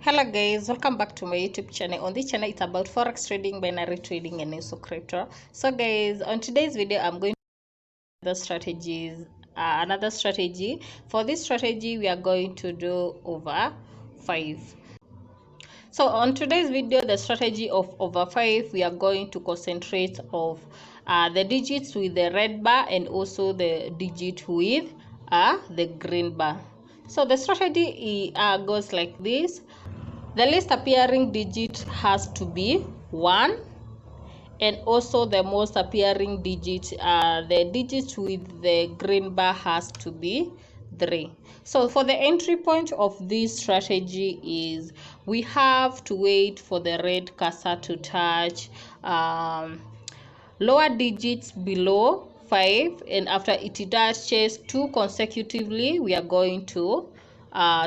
Hello guys, welcome back to my YouTube channel. On this channel it's about forex trading, binary trading, and also crypto. So guys, on today's video I'm going to another strategy. For this strategy we are going to do over 5. So on today's video, the strategy of over 5, we are going to concentrate of the digits with the red bar and also the digit with the green bar. So the strategy goes like this. The least appearing digit has to be 1, and also the most appearing digit, the digit with the green bar has to be 3. So for the entry point of this strategy is we have to wait for the red cursor to touch lower digits below 5, and after it touches 2 consecutively we are going to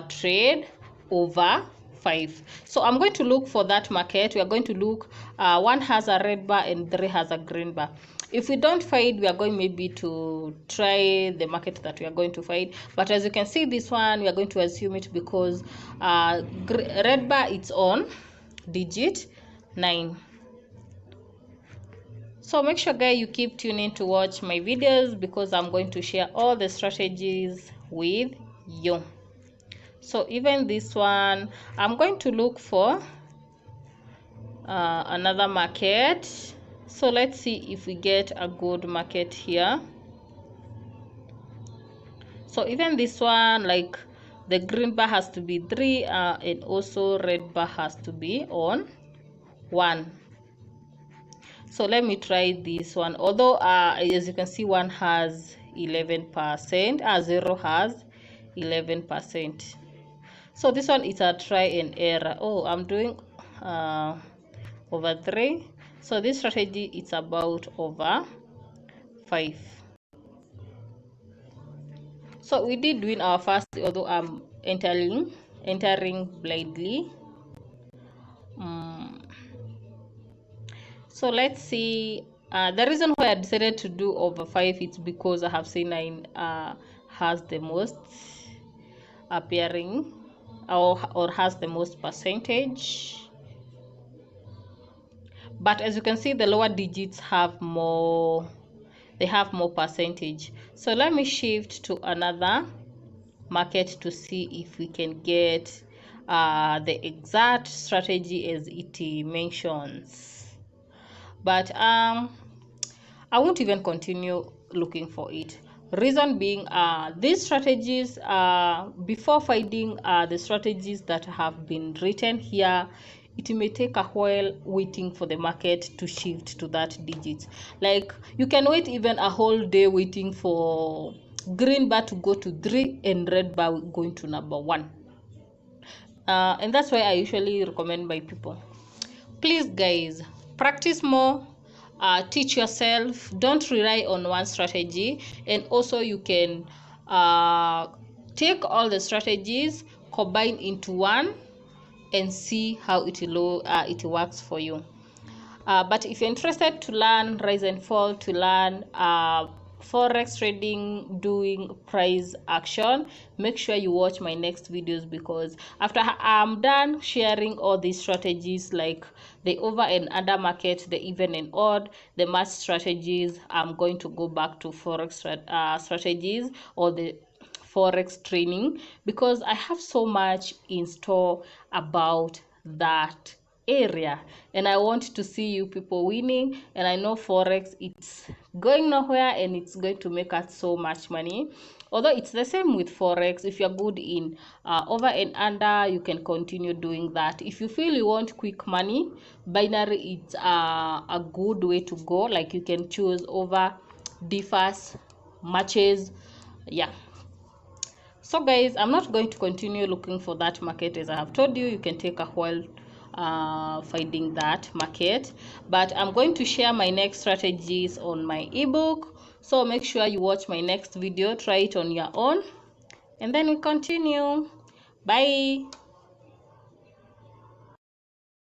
trade over 5. So I'm going to look for that market. We are going to look, 1 has a red bar and 3 has a green bar. If we don't find, we are going maybe to try the market that we are going to find. But as you can see, this one we are going to assume it because red bar it's on digit 9. So make sure guys you keep tuning to watch my videos because I'm going to share all the strategies with you. So even this one I'm going to look for another market. So let's see if we get a good market here. So even this one, like the green bar has to be 3 and also red bar has to be on 1. So let me try this one. Although as you can see, 1 has 11%, 0 has 11%. So this one is a try and error. Oh, I'm doing over 3. So this strategy is about over 5. So we did win our first, although I'm entering blindly. So let's see. The reason why I decided to do over 5 is because I have seen 9 has the most appearing or has the most percentage. But as you can see, the lower digits have more, they have more percentage. So let me shift to another market to see if we can get the exact strategy as it mentions. But I won't even continue looking for it. Reason being, these strategies, before finding the strategies that have been written here, it may take a while waiting for the market to shift to that digit. Like you can wait even a whole day waiting for green bar to go to 3 and red bar going to number 1. And that's why I usually recommend my people, please guys, practice more, teach yourself, don't rely on one strategy. And also you can take all the strategies, combine into one and see how it works for you. But if you're interested to learn rise and fall, to learn forex trading, doing price action, make sure you watch my next videos, because after I'm done sharing all these strategies like the over and under market, the even and odd, the match strategies, I'm going to go back to forex strategies or the forex training, because I have so much in store about that area and I want to see you people winning. And I know forex, it's going nowhere and it's going to make us so much money. Although it's the same with forex, if you're good in over and under, you can continue doing that. If you feel you want quick money, binary it's a good way to go. Like you can choose over, differs, matches, yeah. So guys, I'm not going to continue looking for that market. As I have told you, you can take a while finding that market, but I'm going to share my next strategies on my ebook. So make sure you watch my next video, try it on your own, and then we continue. Bye.